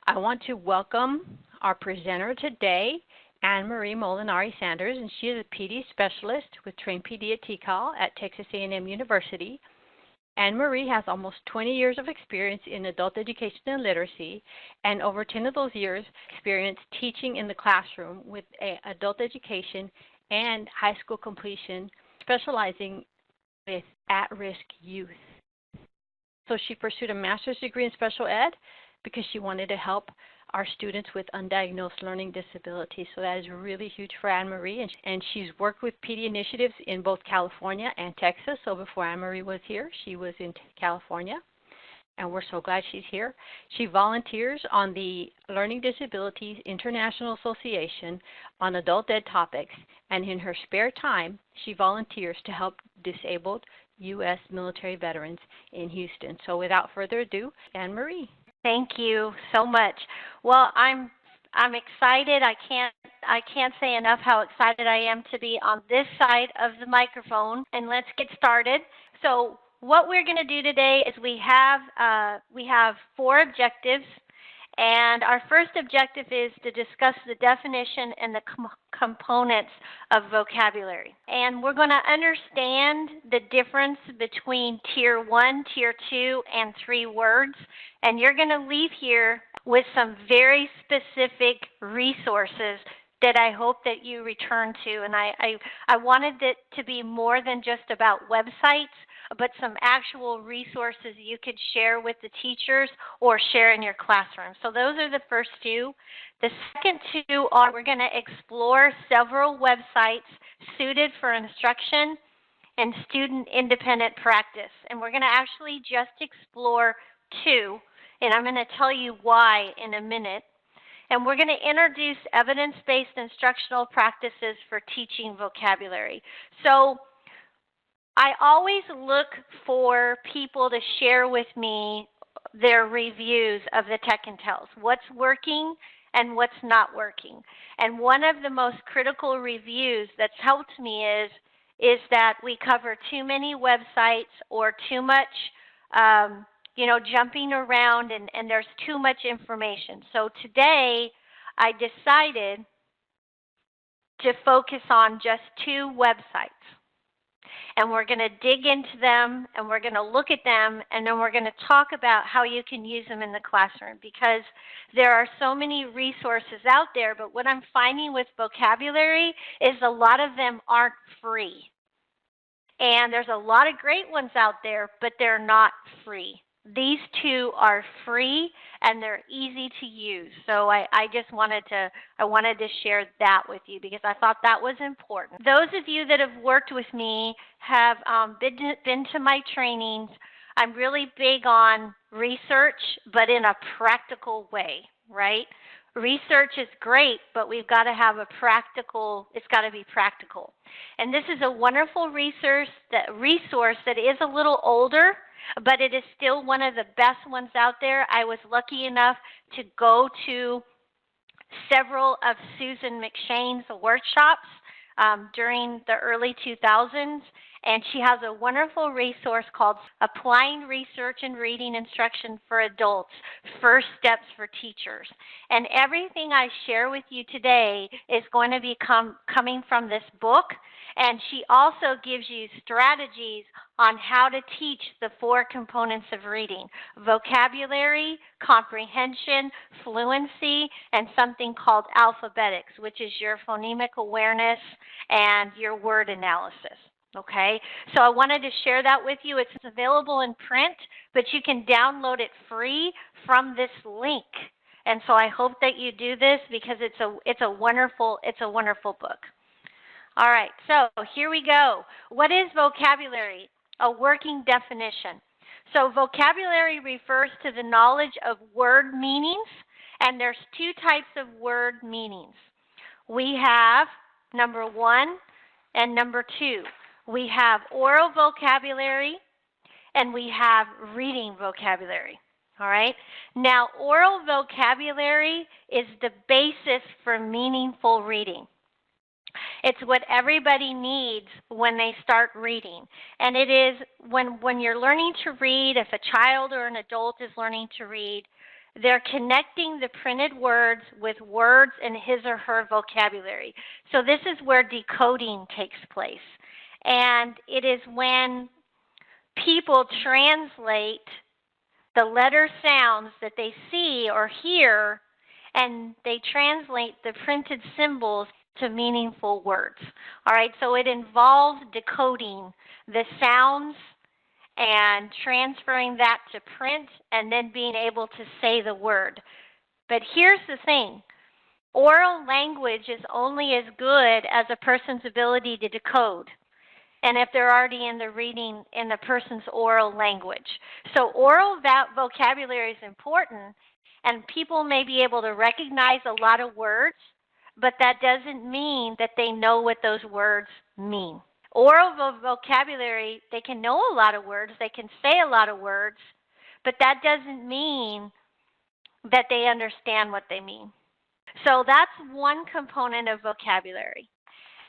I want to welcome our presenter today, Anne-Marie Molinari-Sanders, and she is a PD specialist with Trained PD at TCAL at Texas A&M University. Anne-Marie has almost 20 years of experience in adult education and literacy, and over 10 of those years experience teaching in the classroom with adult education and high school completion, specializing with at-risk youth. So she pursued a master's degree in special ed because she wanted to help our students with undiagnosed learning disabilities. So that is really huge for Anne-Marie. And she's worked with PD initiatives in both California and Texas. So before Anne-Marie was here, she was in California. And we're so glad she's here. She volunteers on the Learning Disabilities International Association on adult ed topics. And in her spare time, she volunteers to help disabled U.S. military veterans in Houston. So without further ado, Anne-Marie. Thank you so much. Well, I'm excited. I can't say enough how excited I am to be on this side of the microphone. And let's get started. So what we're going to do today is we have 4 objectives. And our first objective is to discuss the definition and the components of vocabulary. And we're going to understand the difference between Tier 1, Tier 2, and 3 words. And you're going to leave here with some very specific resources that I hope that you return to. And I wanted it to be more than just about websites, but some actual resources you could share with the teachers or share in your classroom. So those are the first 2. The second 2 are we're going to explore several websites suited for instruction and student independent practice. And we're going to actually just explore 2, and I'm going to tell you why in a minute. And we're going to introduce evidence-based instructional practices for teaching vocabulary. So I always look for people to share with me their reviews of the Tech and Tells, what's working and what's not working. And one of the most critical reviews that's helped me is that we cover too many websites or too much jumping around and there's too much information. So today I decided to focus on just 2 websites. And we're going to dig into them, and we're going to look at them, and then we're going to talk about how you can use them in the classroom, because there are so many resources out there, but what I'm finding with vocabulary is a lot of them aren't free. And there's a lot of great ones out there, but they're not free. These 2 are free and they're easy to use. So I wanted to share that with you because I thought that was important. Those of you that have worked with me have been to my trainings. I'm really big on research, but in a practical way, right? Research is great, but we've got to have it's got to be practical. And this is a wonderful resource that is a little older, but it is still one of the best ones out there. I was lucky enough to go to several of Susan McShane's workshops during the early 2000s, and she has a wonderful resource called Applying Research and Reading Instruction for Adults, First Steps for Teachers. And everything I share with you today is going to be coming from this book, and she also gives you strategies on how to teach the 4 components of reading: vocabulary, comprehension, fluency, and something called alphabetics, which is your phonemic awareness and your word analysis. Okay, so I wanted to share that with you. It's available in print, but you can download it free from this link. And so I hope that you do this because it's a wonderful book. All right, so here we go. What is vocabulary? A working definition. So vocabulary refers to the knowledge of word meanings, and there's 2 types of word meanings. We have number 1 and number 2. We have oral vocabulary and we have reading vocabulary. All right. Now, oral vocabulary is the basis for meaningful reading. It's what everybody needs when they start reading. And it is when you're learning to read, if a child or an adult is learning to read, they're connecting the printed words with words in his or her vocabulary. So this is where decoding takes place. And it is when people translate the letter sounds that they see or hear, and they translate the printed symbols to meaningful words. All right, so it involves decoding the sounds and transferring that to print and then being able to say the word. But here's the thing. Oral language is only as good as a person's ability to decode, and if they're already in the reading in the person's oral language. So oral vocabulary is important, and people may be able to recognize a lot of words, but that doesn't mean that they know what those words mean. Oral vocabulary, they can know a lot of words, they can say a lot of words, but that doesn't mean that they understand what they mean. So that's one component of vocabulary.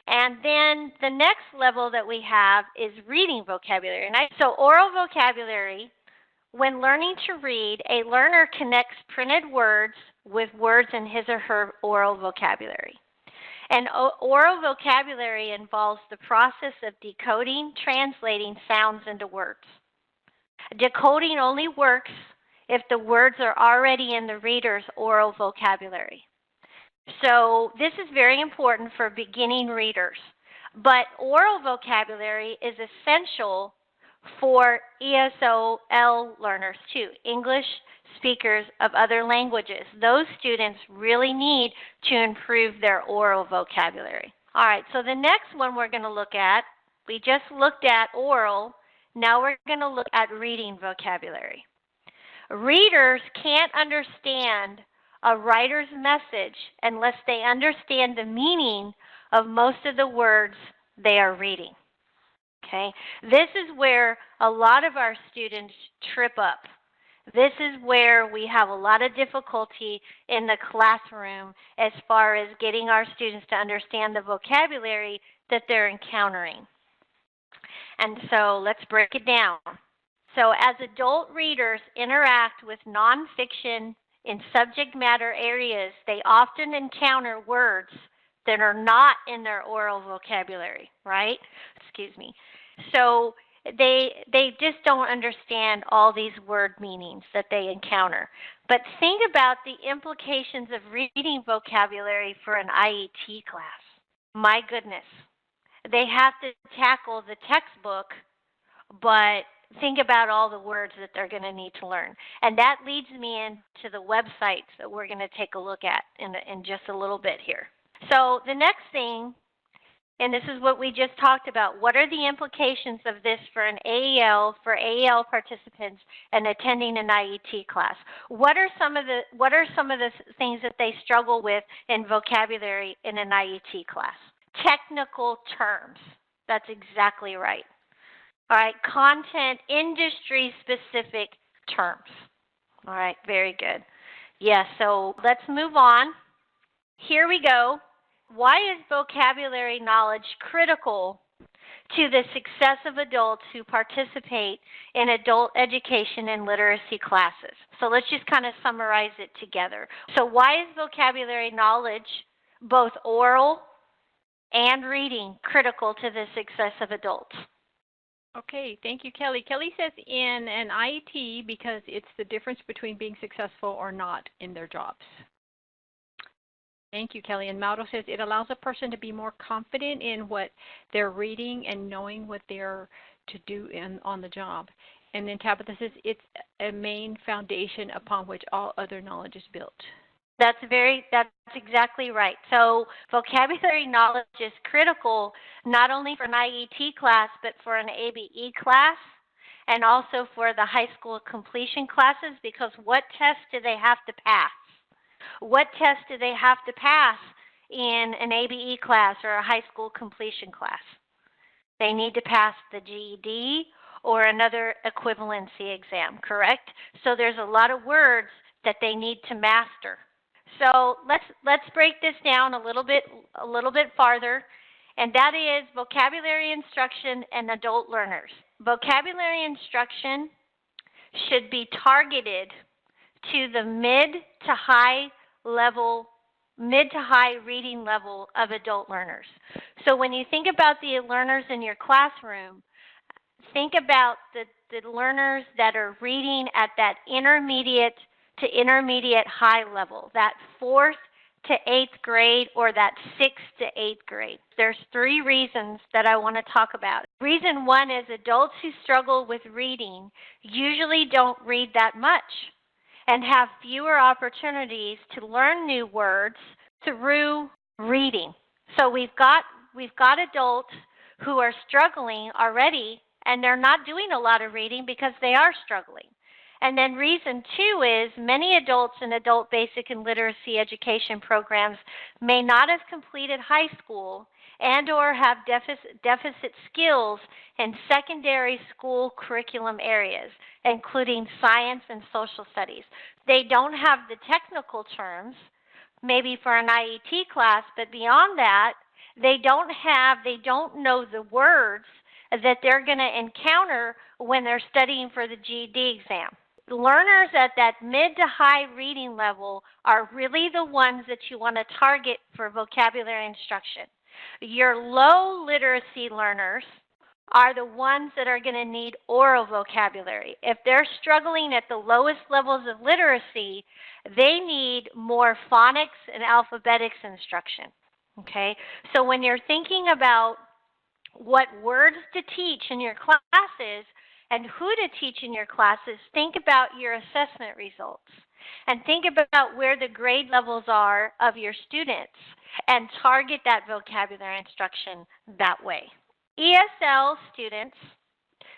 And then the next level that we have is reading vocabulary. So oral vocabulary, when learning to read, a learner connects printed words with words in his or her oral vocabulary. And oral vocabulary involves the process of decoding, translating sounds into words. Decoding only works if the words are already in the reader's oral vocabulary. So this is very important for beginning readers. But oral vocabulary is essential for ESOL learners too, English speakers of other languages. Those students really need to improve their oral vocabulary. All right, so the next one we're going to look at, we just looked at oral, now we're going to look at reading vocabulary. Readers can't understand a writer's message unless they understand the meaning of most of the words they are reading. Okay, this is where a lot of our students trip up. This is where we have a lot of difficulty in the classroom as far as getting our students to understand the vocabulary that they're encountering. And so let's break it down. So as adult readers interact with nonfiction in subject matter areas, they often encounter words that are not in their oral vocabulary, right? Excuse me. So they just don't understand all these word meanings that they encounter. But think about the implications of reading vocabulary for an IET class. My goodness. They have to tackle the textbook, but think about all the words that they're going to need to learn. And that leads me into the websites that we're going to take a look at in just a little bit here. So the next thing, and this is what we just talked about, what are the implications of this for an AEL, for AEL participants and attending an IET class? What are some of the things that they struggle with in vocabulary in an IET class? Technical terms. That's exactly right. All right, content, industry-specific terms. All right, very good. Yeah, so let's move on. Here we go. Why is vocabulary knowledge critical to the success of adults who participate in adult education and literacy classes? So let's just kind of summarize it together. So why is vocabulary knowledge, both oral and reading, critical to the success of adults? Okay, thank you, Kelly. Kelly says in an IET because it's the difference between being successful or not in their jobs. Thank you, Kelly. And Mauro says it allows a person to be more confident in what they're reading and knowing what they're to do on the job. And then Tabitha says it's a main foundation upon which all other knowledge is built. That's exactly right. So vocabulary knowledge is critical not only for an IET class, but for an ABE class and also for the high school completion classes, because what tests do they have to pass? What tests do they have to pass in an ABE class or a high school completion class? They need to pass the GED or another equivalency exam, correct? So there's a lot of words that they need to master. So let's break this down a little bit farther, and that is vocabulary instruction and adult learners. Vocabulary instruction should be targeted to the mid to high reading level of adult learners. So when you think about the learners in your classroom, think about the learners that are reading at that intermediate to intermediate high level, that 4th to 8th grade or that 6th to 8th grade. There's 3 reasons that I want to talk about. Reason 1 is adults who struggle with reading usually don't read that much and have fewer opportunities to learn new words through reading. So we've got adults who are struggling already, and they're not doing a lot of reading because they are struggling. And then reason 2 is many adults in adult basic and literacy education programs may not have completed high school and or have deficit skills in secondary school curriculum areas, including science and social studies. They don't have the technical terms, maybe for an IET class, but beyond that, they don't know the words that they're going to encounter when they're studying for the GED exam. Learners at that mid to high reading level are really the ones that you want to target for vocabulary instruction. Your low literacy learners are the ones that are going to need oral vocabulary. If they're struggling at the lowest levels of literacy, they need more phonics and alphabetics instruction. Okay? So when you're thinking about what words to teach in your classes and who to teach in your classes, think about your assessment results and think about where the grade levels are of your students and target that vocabulary instruction that way. ESL students,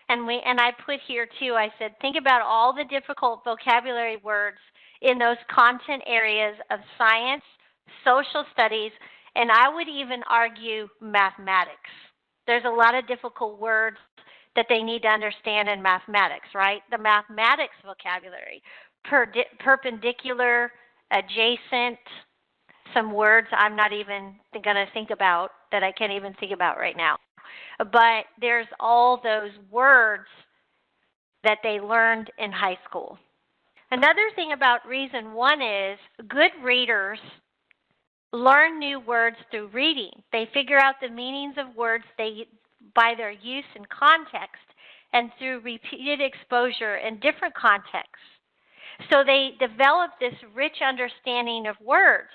and I put here too, I said think about all the difficult vocabulary words in those content areas of science, social studies, and I would even argue mathematics. There's a lot of difficult words that they need to understand in mathematics, right? The mathematics vocabulary, perpendicular, adjacent, some words I'm not even going to think about that I can't even think about right now. But there's all those words that they learned in high school. Another thing about reason 1 is good readers learn new words through reading. They figure out the meanings of words by their use in context and through repeated exposure in different contexts. So they develop this rich understanding of words,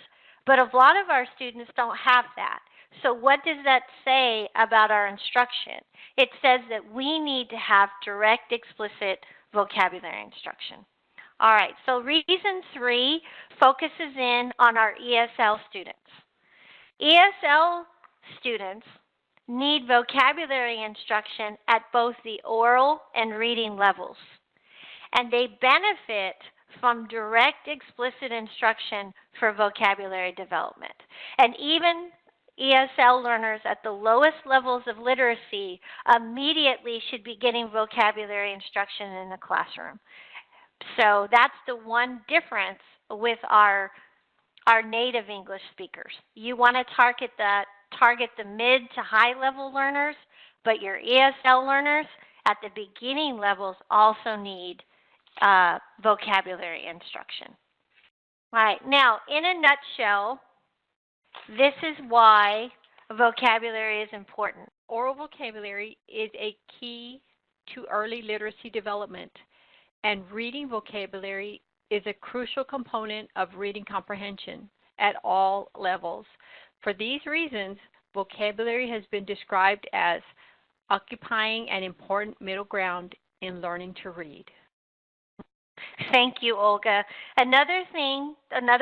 but a lot of our students don't have that. So what does that say about our instruction? It says that we need to have direct, explicit vocabulary instruction. All right, so reason 3 focuses in on our ESL students. ESL students need vocabulary instruction at both the oral and reading levels, and they benefit from direct, explicit instruction for vocabulary development. And even ESL learners at the lowest levels of literacy immediately should be getting vocabulary instruction in the classroom. So that's the one difference with our native English speakers. You want to target the mid to high level learners, but your ESL learners at the beginning levels also need vocabulary instruction. All right, now in a nutshell, this is why vocabulary is important. Oral vocabulary is a key to early literacy development, and reading vocabulary is a crucial component of reading comprehension at all levels. For these reasons, vocabulary has been described as occupying an important middle ground in learning to read. Thank you, Olga. Another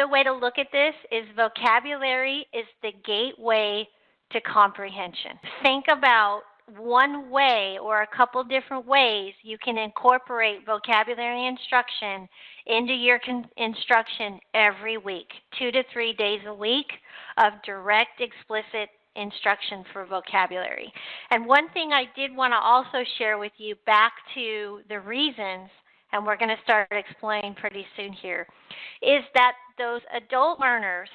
way to look at this is vocabulary is the gateway to comprehension. Think about one way or a couple different ways you can incorporate vocabulary instruction into your instruction every week, 2 to 3 days a week of direct, explicit instruction for vocabulary. And one thing I did want to also share with you back to the reasons, and we're going to start explaining pretty soon here, is that those adult learners,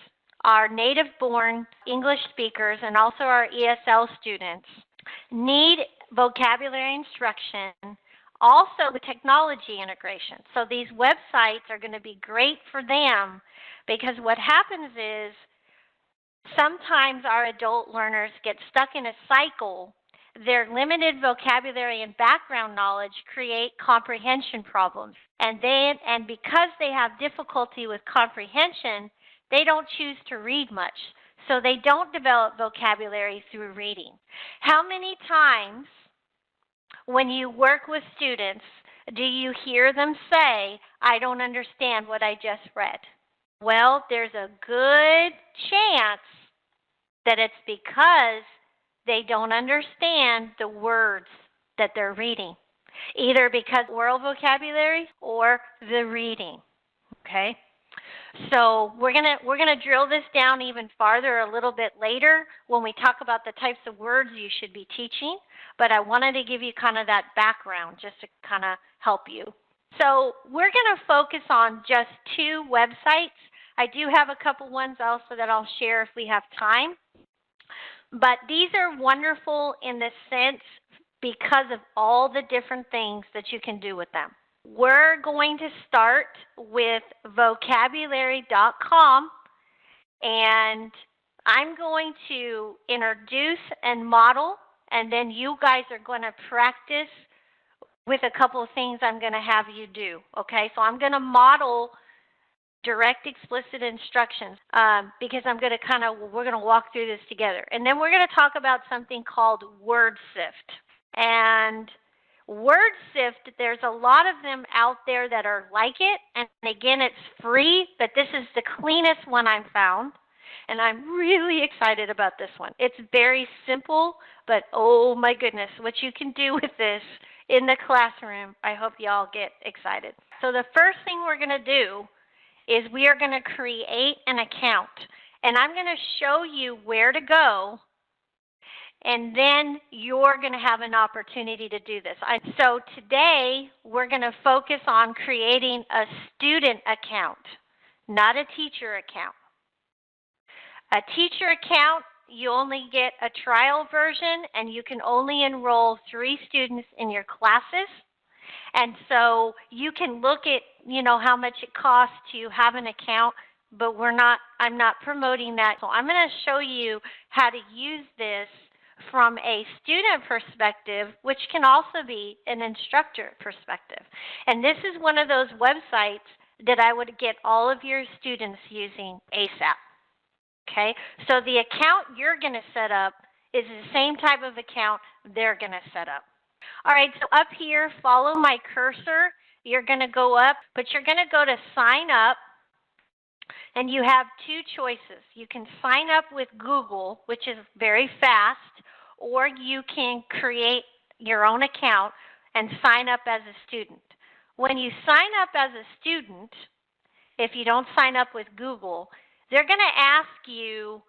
our native-born English speakers, and also our ESL students, need vocabulary instruction Also with technology integration. So these websites are going to be great for them because what happens is sometimes our adult learners get stuck in a cycle. Their limited vocabulary and background knowledge create comprehension problems. And because they have difficulty with comprehension, they don't choose to read much. So they don't develop vocabulary through reading. How many times when you work with students do you hear them say, "I don't understand what I just read"? Well, there's a good chance that it's because they don't understand the words that they're reading, either because of oral vocabulary or the reading, okay? So we're gonna drill this down even farther a little bit later when we talk about the types of words you should be teaching, but I wanted to give you kind of that background just to kind of help you. So we're gonna focus on just 2 websites. I do have a couple ones also that I'll share if we have time. But these are wonderful in the sense because of all the different things that you can do with them. We're going to start with vocabulary.com, and I'm going to introduce and model, and then you guys are going to practice with a couple of things I'm going to have you do, okay? So I'm going to model direct explicit instructions because we're going to walk through this together. And then we're going to talk about something called Word Sift. And Word Sift, there's a lot of them out there that are like it. And again, it's free, but this is the cleanest one I've found. And I'm really excited about this one. It's very simple, but oh my goodness, what you can do with this in the classroom, I hope y'all get excited. So the first thing we're going to do is we are going to create an account. And I'm going to show you where to go, and then you're going to have an opportunity to do this. So today, we're going to focus on creating a student account, not a teacher account. A teacher account, you only get a trial version, and you can only enroll 3 students in your classes. And so you can look at, how much it costs to have an account, but I'm not promoting that. So I'm going to show you how to use this from a student perspective, which can also be an instructor perspective. And this is one of those websites that I would get all of your students using ASAP. Okay, so the account you're going to set up is the same type of account they're going to set up. All right, so up here, follow my cursor. You're going to go up, but you're going to go to sign up, and you have 2 choices. You can sign up with Google, which is very fast, or you can create your own account and sign up as a student. When you sign up as a student, if you don't sign up with Google, they're going to ask you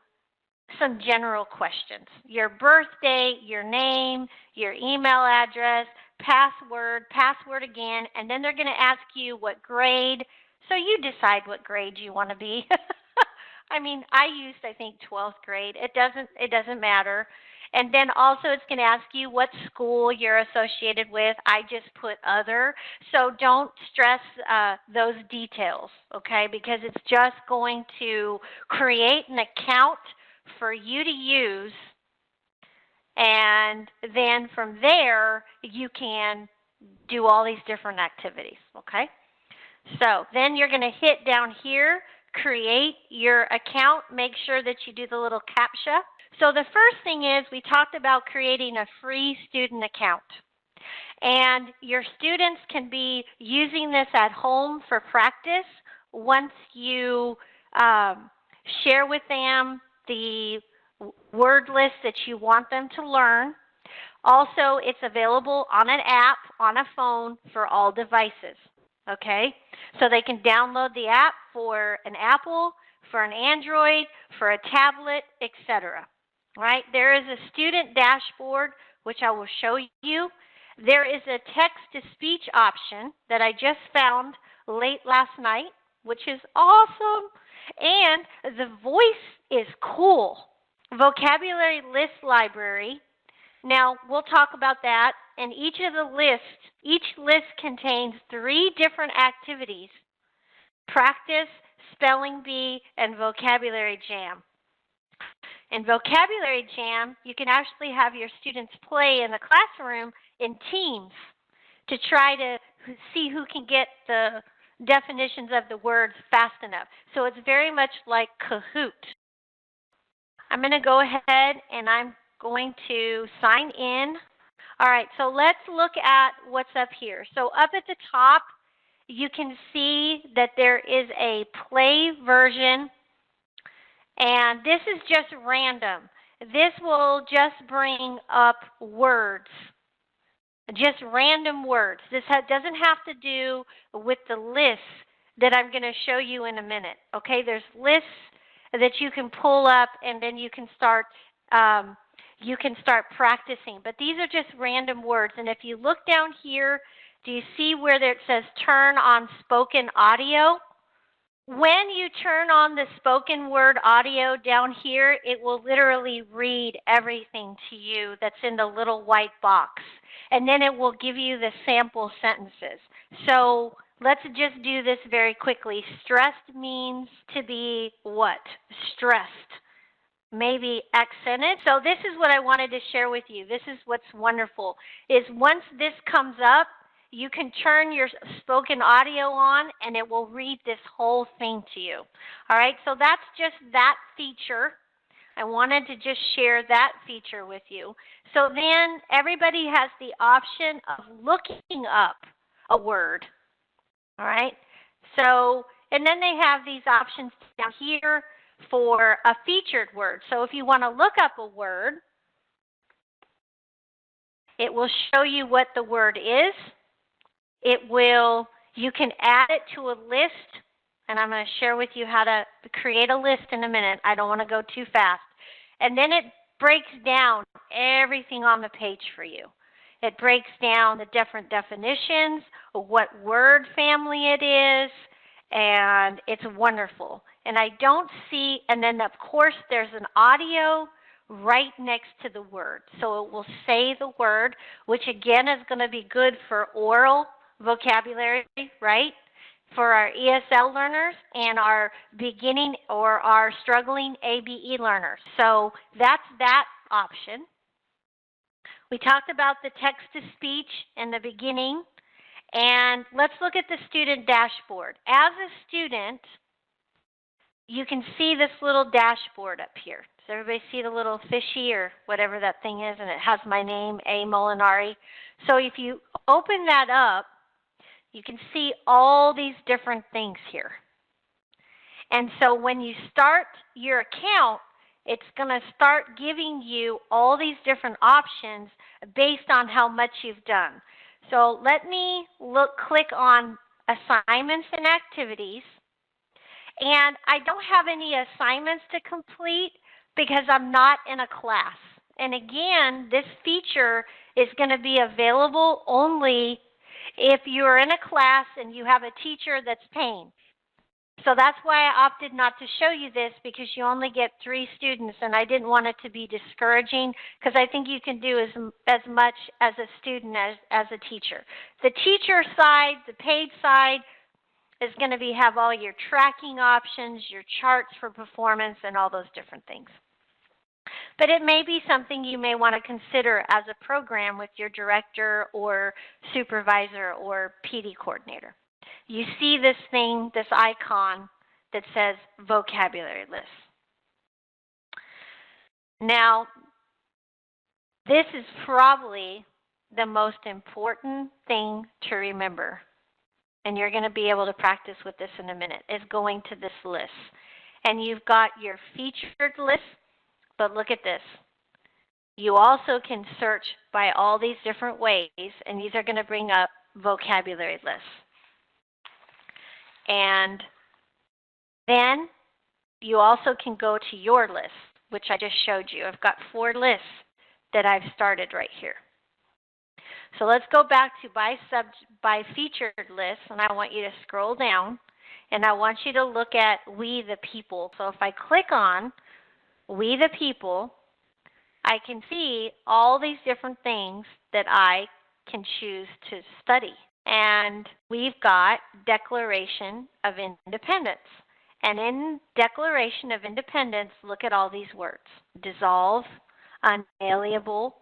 some general questions. Your birthday, your name, your email address, password again, and then they're going to ask you what grade. So you decide what grade you want to be. I mean, I think 12th grade. It doesn't matter. And then also it's going to ask you what school you're associated with. I just put other. So don't stress those details, okay? Because it's just going to create an account for you to use. And then from there, you can do all these different activities, okay? So then you're going to hit down here, create your account. Make sure that you do the little CAPTCHA. So the first thing is we talked about creating a free student account. And your students can be using this at home for practice once you share with them the word list that you want them to learn. Also, it's available on an app, on a phone, for all devices. Okay? So they can download the app for an Apple, for an Android, for a tablet, etc. Right? There is a student dashboard, which I will show you. There is a text-to-speech option that I just found late last night, which is awesome. And the voice is cool. Vocabulary list library Now, we'll talk about that. And each list contains 3 different activities: practice, spelling bee, and vocabulary jam. In vocabulary jam, you can actually have your students play in the classroom in teams to try to see who can get the definitions of the words fast enough. So it's very much like Kahoot. I'm going to go ahead and I'm going to sign in. All right, so let's look at what's up here. So up at the top, you can see that there is a play version, and this is just random. This will just bring up words, just random words. This doesn't have to do with the lists that I'm going to show you in a minute. Okay, there's lists that you can pull up, and then you can start practicing. But these are just random words. And if you look down here, do you see where it says turn on spoken audio? When you turn on the spoken word audio down here, it will literally read everything to you that's in the little white box. And then it will give you the sample sentences. So let's just do this very quickly. Stressed means to be what? Stressed. Maybe accented. So this is what I wanted to share with you. This is what's wonderful, is once this comes up, you can turn your spoken audio on and it will read this whole thing to you. All right, so that's just that feature. I wanted to just share that feature with you. So then everybody has the option of looking up a word. All right, so, and then they have these options down here for a featured word. So if you want to look up a word, it will show you what the word is. You can add it to a list, and I'm going to share with you how to create a list in a minute. I don't want to go too fast. And then it breaks down everything on the page for you. It breaks down the different definitions, what word family it is, and it's wonderful. And I don't see, and then of course there's an audio right next to the word. So it will say the word, which again is going to be good for oral vocabulary, right? For our ESL learners and our beginning or our struggling ABE learners. So that's that option. We talked about the text-to-speech in the beginning. And let's look at the student dashboard. As a student, you can see this little dashboard up here. Does everybody see the little fishy or whatever that thing is? And it has my name, A. Molinari. So if you open that up, you can see all these different things here. And so when you start your account, it's going to start giving you all these different options based on how much you've done. So let me click on assignments and activities. And I don't have any assignments to complete because I'm not in a class. And again, this feature is going to be available only if you're in a class and you have a teacher that's paying. So that's why I opted not to show you this, because you only get 3 students, and I didn't want it to be discouraging, because I think you can do as much as a student as a teacher. The teacher side, the paid side, is going to have all your tracking options, your charts for performance, and all those different things. But it may be something you may want to consider as a program with your director or supervisor or PD coordinator. You see this thing, this icon that says vocabulary list. Now, this is probably the most important thing to remember, and you're going to be able to practice with this in a minute, is going to this list. And you've got your featured list, but look at this. You also can search by all these different ways, and these are going to bring up vocabulary lists. And then you also can go to your list, which I just showed you. I've got 4 lists that I've started right here. So let's go back to by featured list, and I want you to scroll down, and I want you to look at We the People. So if I click on We the People, I can see all these different things that I can choose to study. And we've got Declaration of Independence. And in Declaration of Independence, look at all these words: dissolve, unalienable,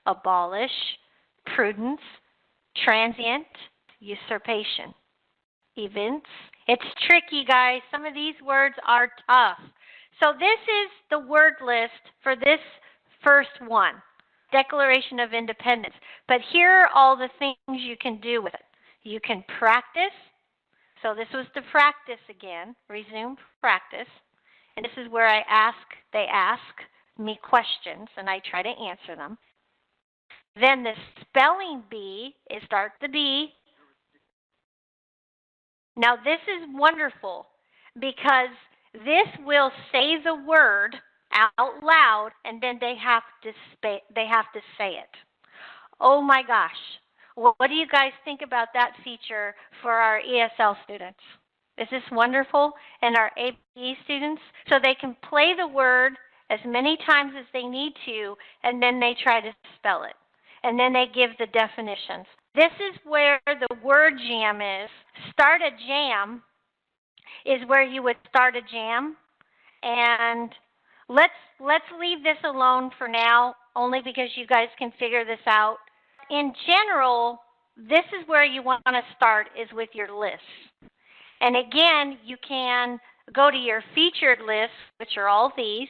abolish, prudence, transient, usurpation, events. It's tricky, guys. Some of these words are tough. So this is the word list for this first one, Declaration of Independence. But here are all the things you can do with it. You can practice. So this was the practice again, resume practice. And this is where they ask me questions and I try to answer them. Then the spelling bee is start the B. Now this is wonderful because this will say the word out loud and then they have to say it. Oh my gosh. What do you guys think about that feature for our ESL students? Is this wonderful? And our APE students? So they can play the word as many times as they need to, and then they try to spell it. And then they give the definitions. This is where the word jam is. Start a jam is where you would start a jam. And let's leave this alone for now, only because you guys can figure this out. In general, this is where you want to start, is with your lists. And again, you can go to your featured lists, which are all these.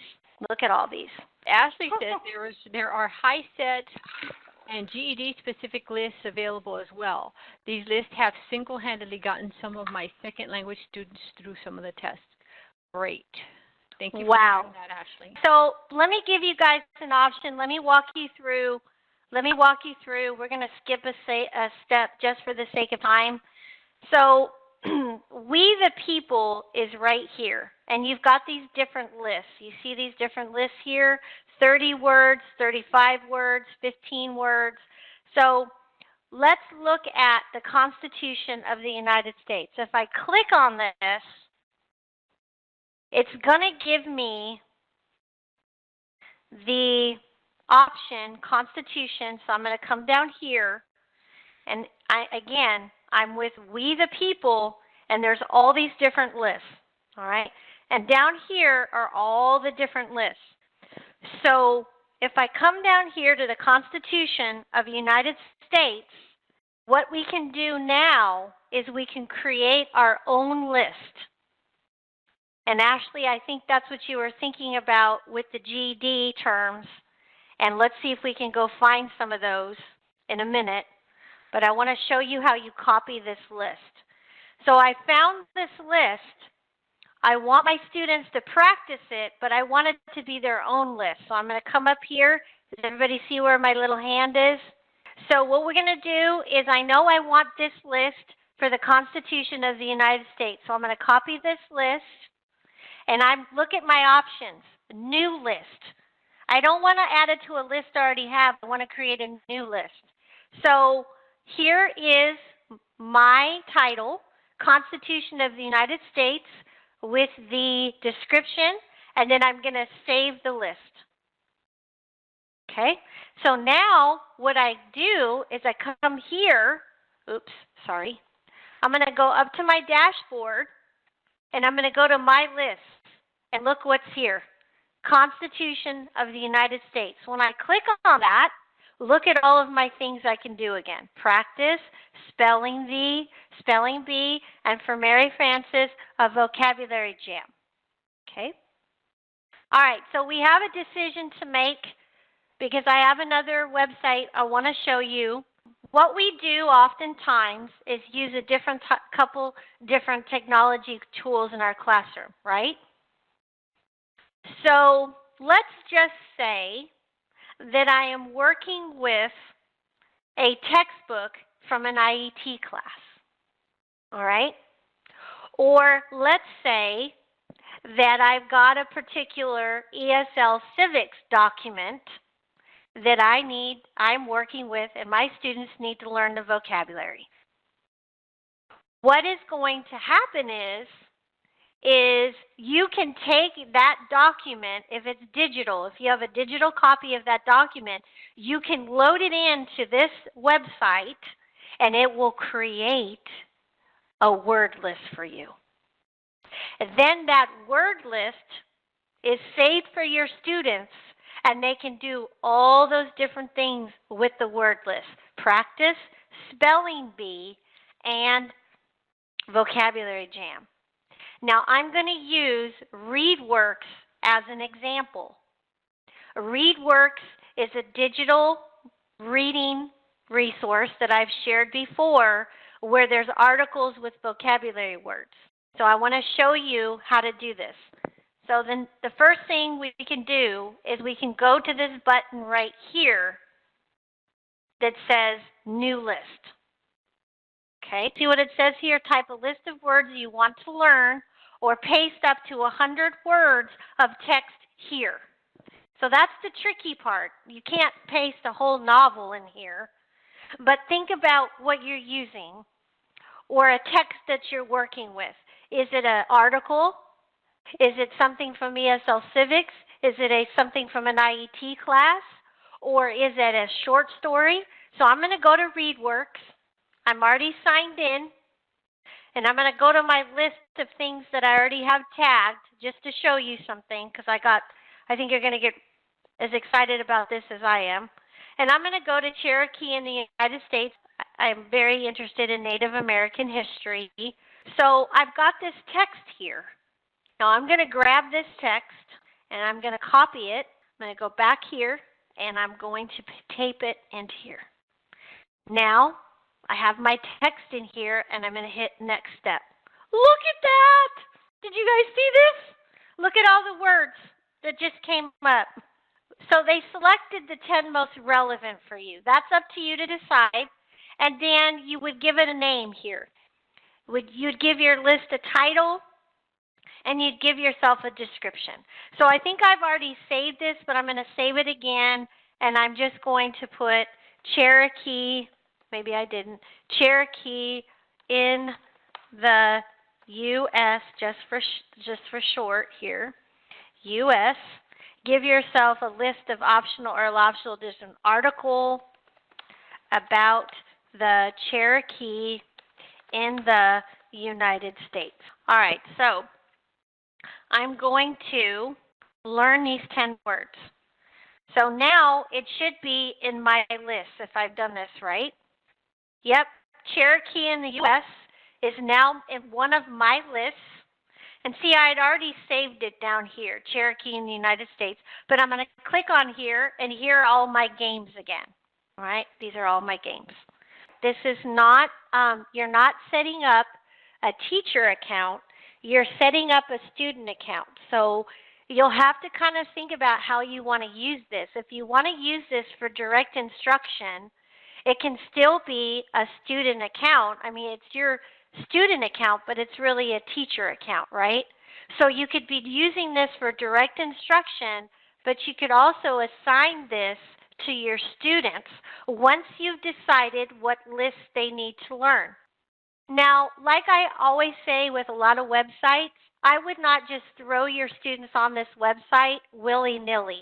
Look at all these. Ashley says there are HiSET and GED specific lists available as well. These lists have single-handedly gotten some of my second language students through some of the tests. Great. Thank you for sharing that, Ashley. So let me give you guys an option. Let me walk you through. We're going to skip a step just for the sake of time. So we the people is right here. And you've got these different lists. You see these different lists here? 30 words, 35 words, 15 words. So let's look at the Constitution of the United States. If I click on this, it's going to give me the option Constitution. So I'm going to come down here. And I'm with We the People, and there's all these different lists. All right. And down here are all the different lists. So if I come down here to the Constitution of the United States, what we can do now is we can create our own list. And Ashley, I think that's what you were thinking about with the GED terms. And let's see if we can go find some of those in a minute. But I want to show you how you copy this list. So I found this list. I want my students to practice it, but I want it to be their own list. So I'm going to come up here. Does everybody see where my little hand is? So what we're going to do is I know I want this list for the Constitution of the United States. So I'm going to copy this list, and look at my options. New list. I don't want to add it to a list I already have. I want to create a new list. So here is my title, Constitution of the United States, with the description, and then I'm going to save the list. Okay, so now what I do is I come here, I'm going to go up to my dashboard, and I'm going to go to my list, and look what's here, Constitution of the United States. When I click on that, look at all of my things I can do again. Practice, spelling bee, and for Mary Frances, a vocabulary jam. Okay? All right, so we have a decision to make because I have another website I want to show you. What we do oftentimes is use a couple different technology tools in our classroom, right? So let's just say that I am working with a textbook from an IET class, all right? Or let's say that I've got a particular ESL civics document that I'm working with, and my students need to learn the vocabulary. What is going to happen is you can take that document, if it's digital, if you have a digital copy of that document, you can load it into this website and it will create a word list for you. And then that word list is saved for your students and they can do all those different things with the word list. Practice, spelling bee, and vocabulary jam. Now I'm going to use ReadWorks as an example. ReadWorks is a digital reading resource that I've shared before where there's articles with vocabulary words. So I want to show you how to do this. So then the first thing we can do is we can go to this button right here that says New List. Okay, see what it says here? Type a list of words you want to learn or paste up to 100 words of text here. So that's the tricky part. You can't paste a whole novel in here. But think about what you're using or a text that you're working with. Is it an article? Is it something from ESL Civics? Is it something from an IET class? Or is it a short story? So I'm going to go to ReadWorks. I'm already signed in. And I'm going to go to my list of things that I already have tagged just to show you something because I think you're going to get as excited about this as I am. And I'm going to go to Cherokee in the United States. I'm very interested in Native American history. So I've got this text here. Now I'm going to grab this text and I'm going to copy it. I'm going to go back here and I'm going to tape it into here. Now I have my text in here and I'm going to hit next step. Look at that! Did you guys see this? Look at all the words that just came up. So they selected the 10 most relevant for you. That's up to you to decide. And then you would give it a name here. You'd give your list a title and you'd give yourself a description. So I think I've already saved this, but I'm going to save it again. And I'm just going to put Cherokee, maybe I didn't, Cherokee in the U.S., just for short here, U.S. Give yourself a list of optional or optional, there's an article about the Cherokee in the United States. All right, so I'm going to learn these 10 words. So now it should be in my list if I've done this right. Yep, Cherokee in the U.S. is now in one of my lists. And see, I had already saved it down here, Cherokee in the United States. But I'm going to click on here, and here are all my games again. All right, these are all my games. This is not, you're not setting up a teacher account. You're setting up a student account. So you'll have to kind of think about how you want to use this. If you want to use this for direct instruction, it can still be a student account. I mean, it's your student account, but it's really a teacher account, right? So you could be using this for direct instruction, but you could also assign this to your students once you've decided what lists they need to learn. Now, like I always say with a lot of websites, I would not just throw your students on this website willy-nilly.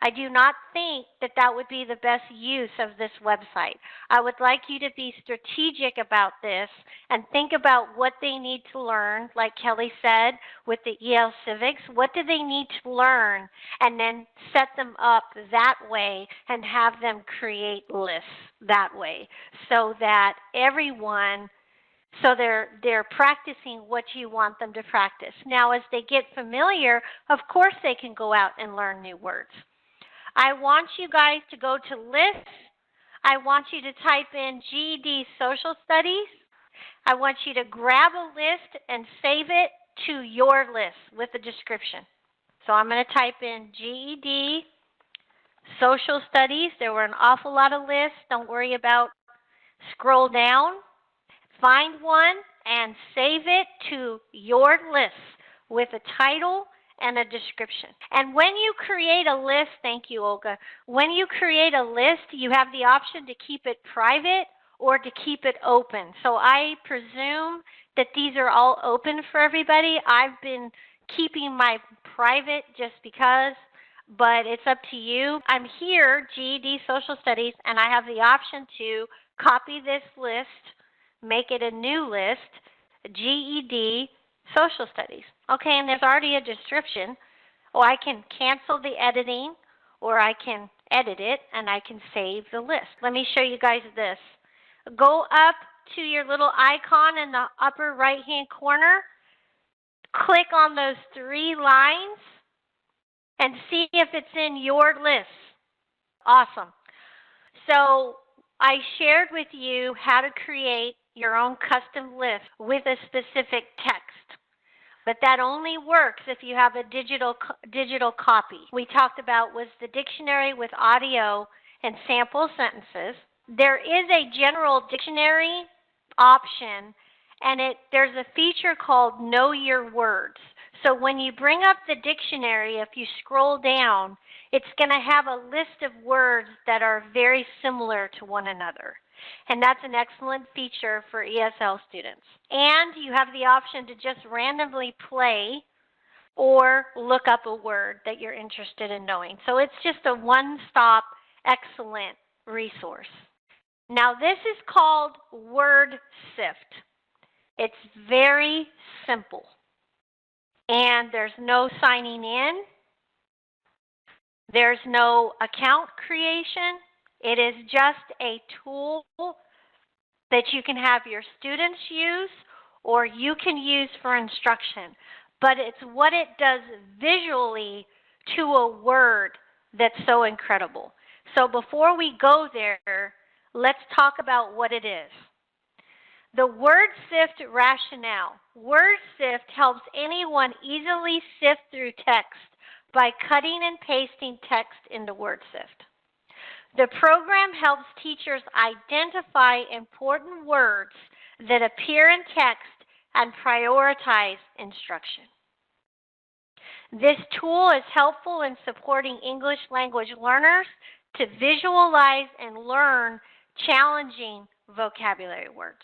I do not think that that would be the best use of this website. I would like you to be strategic about this and think about what they need to learn, like Kelly said, with the EL Civics. What do they need to learn? And then set them up that way and have them create lists that way so that everyone, so they're practicing what you want them to practice. Now, as they get familiar, of course they can go out and learn new words. I want you guys to go to lists. I want you to type in GED Social Studies. I want you to grab a list and save it to your list with a description. So I'm going to type in GED Social Studies. There were an awful lot of lists. Don't worry about scroll down. Find one and save it to your list with a title and a description. And when you create a list, thank you, Olga, when you create a list, you have the option to keep it private or to keep it open. So I presume that these are all open for everybody. I've been keeping my private just because, but it's up to you. I'm here, GED Social Studies, and I have the option to copy this list, make it a new list, GED Social Studies. Okay, and there's already a description. Or I can cancel the editing, or I can edit it, and I can save the list. Let me show you guys this. Go up to your little icon in the upper right-hand corner. Click on those 3 lines and see if it's in your list. Awesome. So I shared with you how to create your own custom list with a specific text. But that only works if you have a digital copy. We talked about was the dictionary with audio and sample sentences. There is a general dictionary option, and there's a feature called Know Your Words. So when you bring up the dictionary, if you scroll down, it's going to have a list of words that are very similar to one another. And that's an excellent feature for ESL students. And you have the option to just randomly play or look up a word that you're interested in knowing. So it's just a one-stop, excellent resource. Now this is called Word Sift. It's very simple. And there's no signing in. There's no account creation. It is just a tool that you can have your students use or you can use for instruction. But it's what it does visually to a word that's so incredible. So before we go there, let's talk about what it is. The Word Sift rationale. Word Sift helps anyone easily sift through text by cutting and pasting text into Word Sift. The program helps teachers identify important words that appear in text and prioritize instruction. This tool is helpful in supporting English language learners to visualize and learn challenging vocabulary words.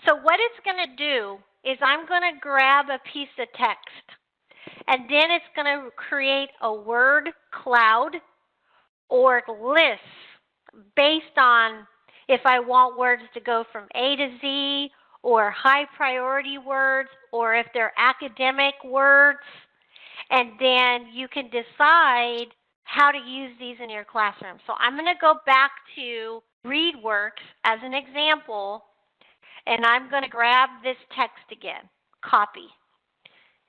So what it's going to do is I'm going to grab a piece of text, and then it's going to create a word cloud or lists based on if I want words to go from A to Z or high priority words or if they're academic words. And then you can decide how to use these in your classroom. So I'm going to go back to ReadWorks as an example, and I'm going to grab this text again, copy.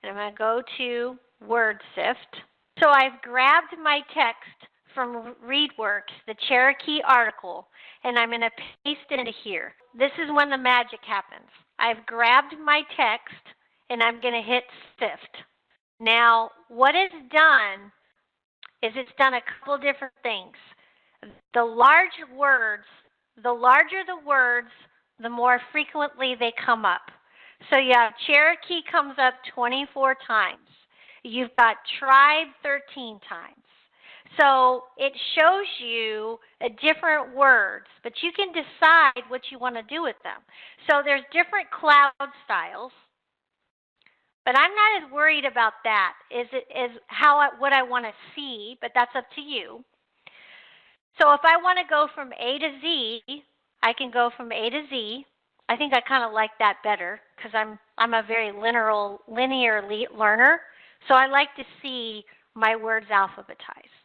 And I'm going to go to WordSift. So I've grabbed my text from ReadWorks, the Cherokee article, and I'm going to paste it into here. This is when the magic happens. I've grabbed my text, and I'm going to hit Sift. Now, what it's done is it's done a couple different things. The larger the words, the more frequently they come up. So you have Cherokee comes up 24 times. You've got tribe 13 times. So it shows you different words, but you can decide what you want to do with them. So there's different cloud styles, but I'm not as worried about that as what I want to see, but that's up to you. So if I want to go from A to Z, I can go from A to Z. I think I kind of like that better because I'm a very linear learner, so I like to see my words alphabetized.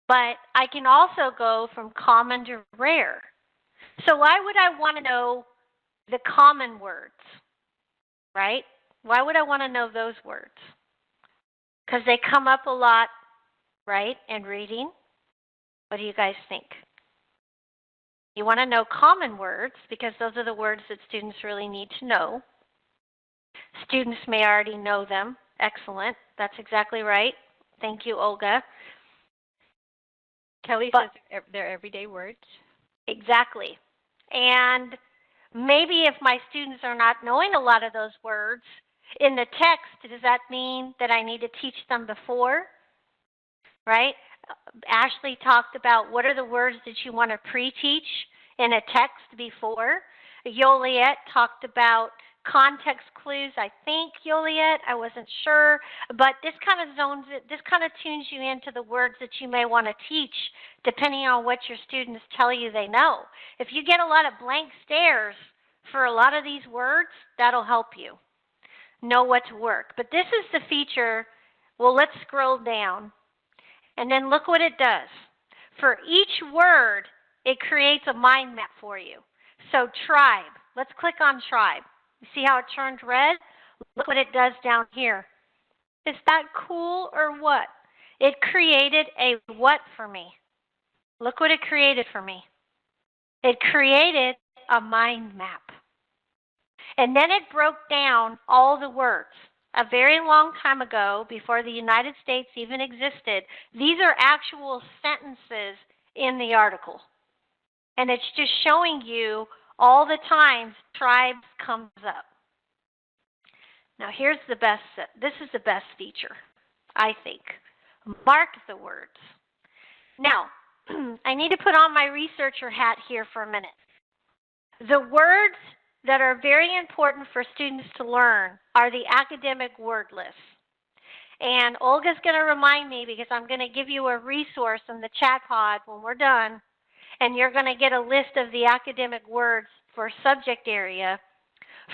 But I can also go from common to rare. So why would I want to know the common words, right? Why would I want to know those words? Because they come up a lot, right, in reading. What do you guys think? You want to know common words because those are the words that students really need to know. Students may already know them. Excellent. That's exactly right. Thank you, Olga. Kelly says they're everyday words. Exactly. And maybe if my students are not knowing a lot of those words in the text, does that mean that I need to teach them before? Right? Ashley talked about what are the words that you want to pre-teach in a text before. Yoliette talked about context clues, I think, Juliet. I wasn't sure. But this kind of zones it, this kind of tunes you into the words that you may want to teach, depending on what your students tell you they know. If you get a lot of blank stares for a lot of these words, that'll help you know what to work. But this is the feature. Well, let's scroll down. And then look what it does. For each word, it creates a mind map for you. So tribe. Let's click on tribe. You see how it turned red? Look what it does down here. Is that cool or what? It created a what for me? Look what it created for me. It created a mind map. And then it broke down all the words. A very long time ago, before the United States even existed, these are actual sentences in the article. And it's just showing you all the times tribes comes up. Now here's the best, this is the best feature, I think. Mark the words. Now, I need to put on my researcher hat here for a minute. The words that are very important for students to learn are the academic word lists. And Olga's going to remind me, because I'm going to give you a resource in the chat pod when we're done, and you're going to get a list of the academic words for subject area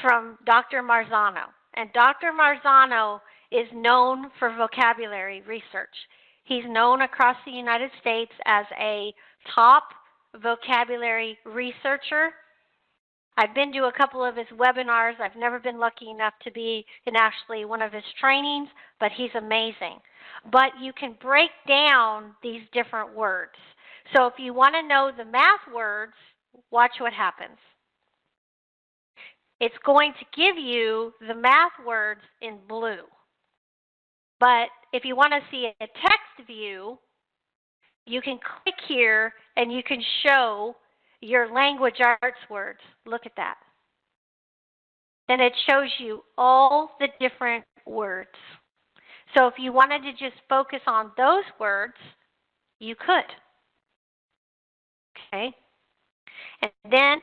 from Dr. Marzano. And Dr. Marzano is known for vocabulary research. He's known across the United States as a top vocabulary researcher. I've been to a couple of his webinars. I've never been lucky enough to be in actually one of his trainings, but he's amazing. But you can break down these different words. So if you want to know the math words, watch what happens. It's going to give you the math words in blue. But if you want to see a text view, you can click here and you can show your language arts words. Look at that. Then it shows you all the different words. So if you wanted to just focus on those words, you could. Okay. And then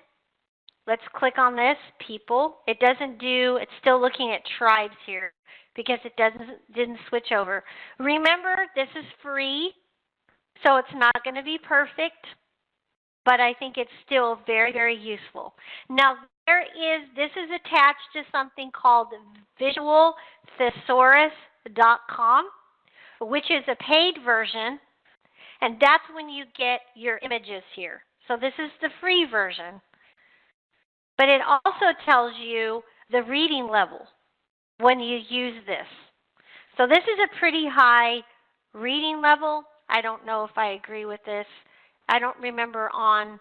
let's click on this, people. It doesn't do, it's still looking at tribes here because it didn't switch over. Remember, this is free, so it's not going to be perfect, but I think it's still very, very useful. Now, this is attached to something called visualthesaurus.com, which is a paid version, and that's when you get your images here. So this is the free version. But it also tells you the reading level when you use this. So this is a pretty high reading level. I don't know if I agree with this. I don't remember on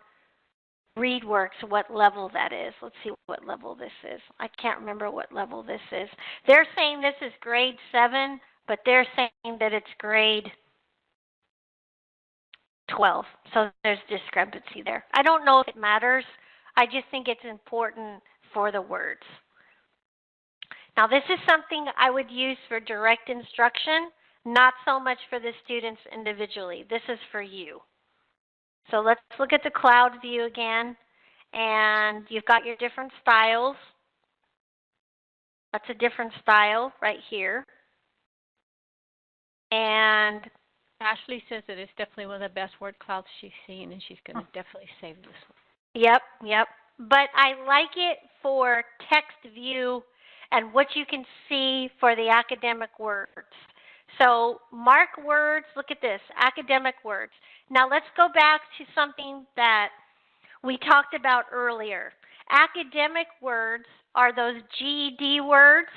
ReadWorks what level that is. Let's see what level this is. I can't remember what level this is. They're saying this is grade 7, but they're saying that it's grade 12. So there's discrepancy there. I don't know if it matters. I just think it's important for the words. Now this is something I would use for direct instruction, not so much for the students individually. This is for you. So let's look at the cloud view again, and you've got your different styles. That's a different style right here. And Ashley says that it's definitely one of the best word clouds she's seen, and she's going to definitely save this one. Yep. But I like it for text view and what you can see for the academic words. So mark words, look at this, academic words. Now let's go back to something that we talked about earlier. Academic words are those GED words,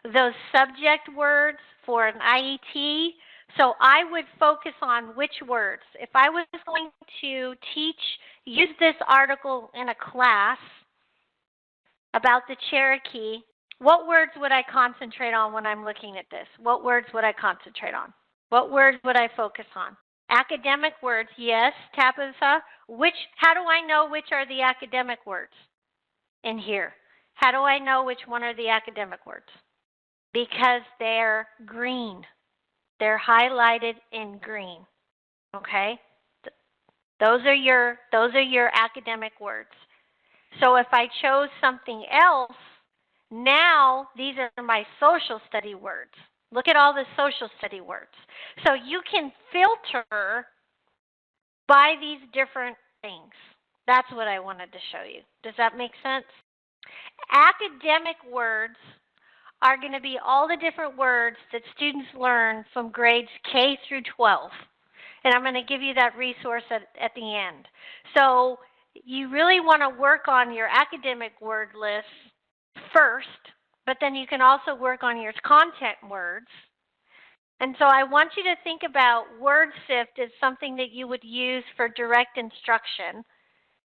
those subject words for an IET. So I would focus on which words. If I was going to use this article in a class about the Cherokee, what words would I concentrate on when I'm looking at this? What words would I concentrate on? What words would I focus on? Academic words, yes, Tabitha. How do I know which are the academic words in here? How do I know which one are the academic words? Because they're green. They're highlighted in green. Okay? Those are your academic words. So if I chose something else, Now, these are my social study words. Look at all the social study words. So you can filter by these different things. That's what I wanted to show you. Does that make sense? Academic words are going to be all the different words that students learn from grades K through 12. And I'm going to give you that resource at the end. So you really want to work on your academic word list first, but then you can also work on your content words. And so I want you to think about WordSift as something that you would use for direct instruction.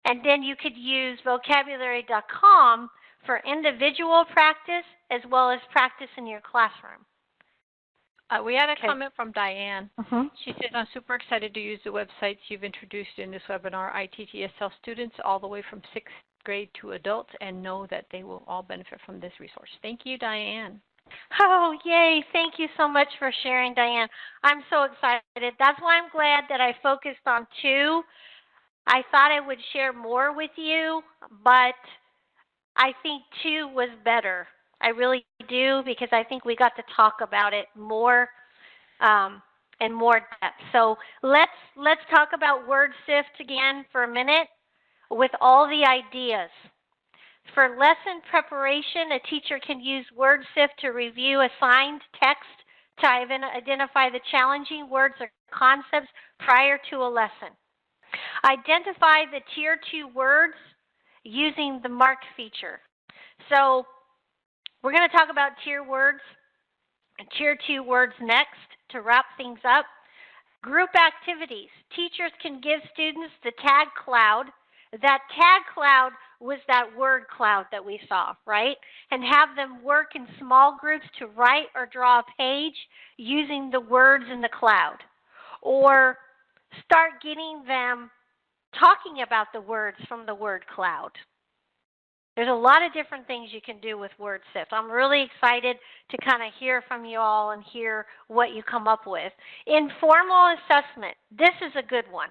And then you could use vocabulary.com for individual practice as well as practice in your classroom. We had a comment from Diane. Mm-hmm. She says, I'm super excited to use the websites you've introduced in this webinar. I teach ESL students all the way from 6th grade to adults and know that they will all benefit from this resource. Thank you, Diane. Oh, yay. Thank you so much for sharing, Diane. I'm so excited. That's why I'm glad that I focused on 2. I thought I would share more with you, but I think 2 was better. I really do, because I think we got to talk about it more in more depth. So let's talk about WordSift again for a minute with all the ideas. For lesson preparation, a teacher can use WordSift to review assigned text to identify the challenging words or concepts prior to a lesson. Identify the Tier 2 words using the mark feature. So we're going to talk about tier words and Tier 2 words next to wrap things up. Group activities. Teachers can give students the tag cloud. That tag cloud was that word cloud that we saw, right? And have them work in small groups to write or draw a page using the words in the cloud. Or start getting them talking about the words from the word cloud. There's a lot of different things you can do with WordSift. I'm really excited to kind of hear from you all and hear what you come up with. Informal assessment. This is a good one.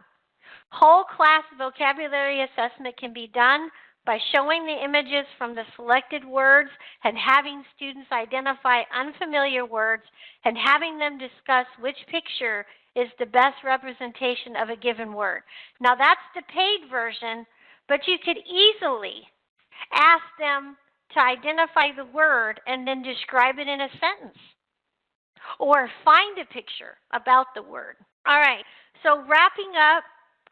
Whole class vocabulary assessment can be done by showing the images from the selected words and having students identify unfamiliar words and having them discuss which picture is the best representation of a given word. Now that's the paid version, but you could easily ask them to identify the word and then describe it in a sentence or find a picture about the word. All right, so wrapping up,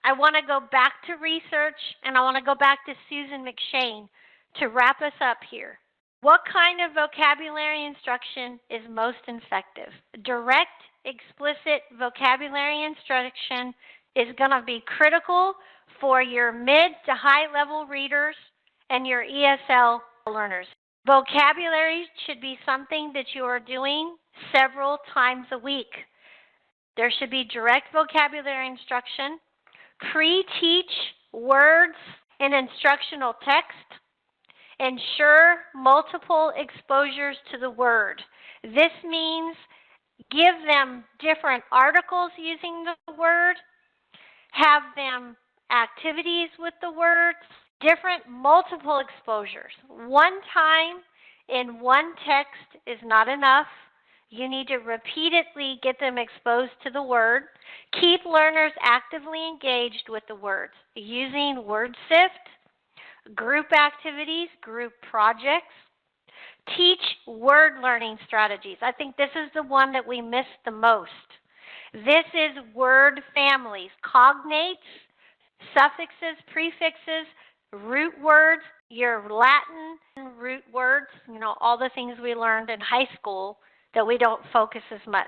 I want to go back to research and I want to go back to Susan McShane to wrap us up here. What kind of vocabulary instruction is most effective? Direct, explicit vocabulary instruction is going to be critical for your mid to high level readers and your ESL learners. Vocabulary should be something that you are doing several times a week. There should be direct vocabulary instruction. Pre-teach words in instructional text. Ensure multiple exposures to the word. This means give them different articles using the word. Have them activities with the words. Different multiple exposures. One time in one text is not enough. You need to repeatedly get them exposed to the word. Keep learners actively engaged with the words using WordSift, group activities, group projects. Teach word learning strategies. I think this is the one that we miss the most. This is word families, cognates, suffixes, prefixes, root words, your Latin root words, all the things we learned in high school that we don't focus as much.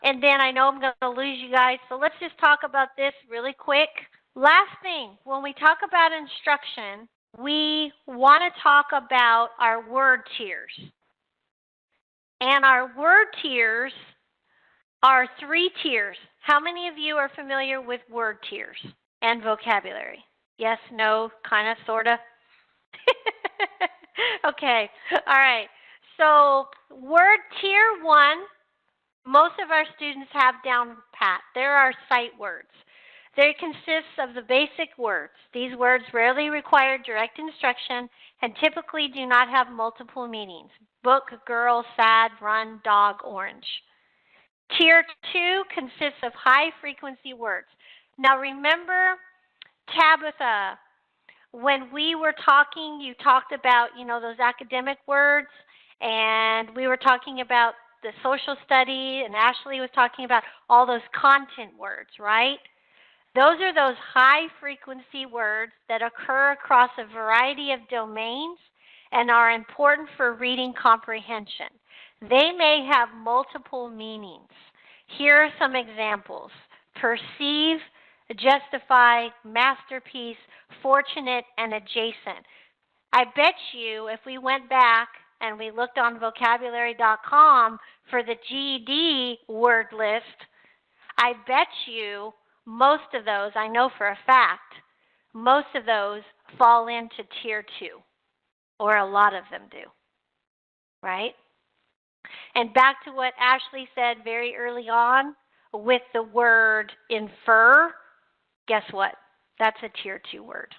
And then I know I'm going to lose you guys, so let's just talk about this really quick. Last thing, when we talk about instruction, we want to talk about our word tiers. And our word tiers are 3 tiers. How many of you are familiar with word tiers and vocabulary? Yes, no, kind of, sort of? Okay, all right. So word tier 1, most of our students have down pat. There are sight words. They consist of the basic words. These words rarely require direct instruction and typically do not have multiple meanings. Book, girl, sad, run, dog, orange. Tier 2 consists of high-frequency words. Now remember, Tabitha, when we were talking, you talked about, those academic words, and we were talking about the social study, and Ashley was talking about all those content words, right? Those are those high-frequency words that occur across a variety of domains and are important for reading comprehension. They may have multiple meanings. Here are some examples. Perceive, justify, masterpiece, fortunate, and adjacent. I bet you if we went back and we looked on vocabulary.com for the GED word list, I bet you most of those, I know for a fact, most of those fall into Tier 2, or a lot of them do, right? And back to what Ashley said very early on with the word infer, guess what? That's a Tier 2 word.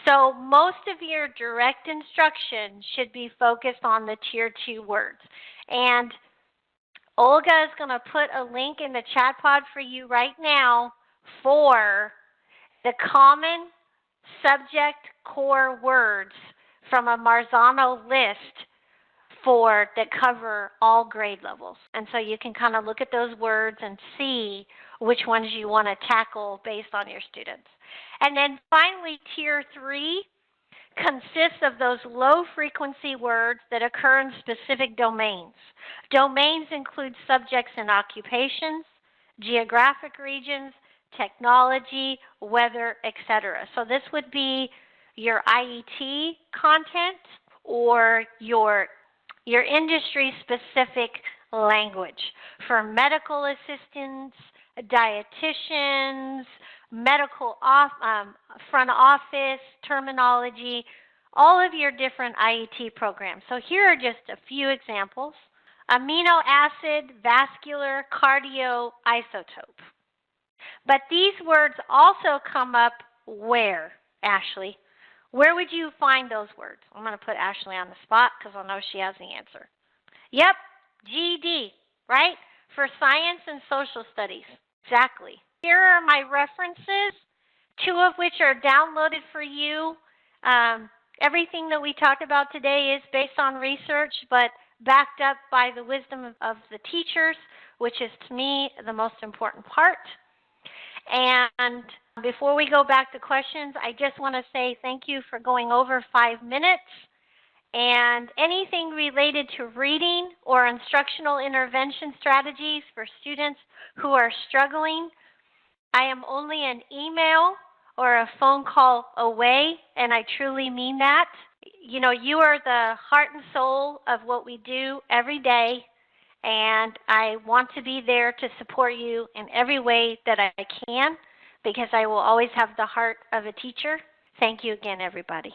So most of your direct instruction should be focused on the Tier 2 words. And Olga is going to put a link in the chat pod for you right now for the common subject core words from a Marzano list that cover all grade levels. And so you can kind of look at those words and see which ones you want to tackle based on your students. And then finally, Tier 3 consists of those low-frequency words that occur in specific domains. Domains include subjects and occupations, geographic regions, technology, weather, etc. So this would be your IET content or your industry-specific language for medical assistants, dietitians, medical front office, terminology, all of your different IET programs. So here are just a few examples. Amino acid, vascular, cardio, isotope. But these words also come up where, Ashley? Where would you find those words? I'm going to put Ashley on the spot because I know she has the answer. Yep, GED, right? For science and social studies. Exactly. Here are my references, 2 of which are downloaded for you. Everything that we talked about today is based on research, but backed up by the wisdom of the teachers, which is, to me, the most important part. And before we go back to questions, I just want to say thank you for going over 5 minutes. And anything related to reading or instructional intervention strategies for students who are struggling, I am only an email or a phone call away, and I truly mean that. You know, you are the heart and soul of what we do every day, and I want to be there to support you in every way that I can, because I will always have the heart of a teacher. Thank you again, everybody.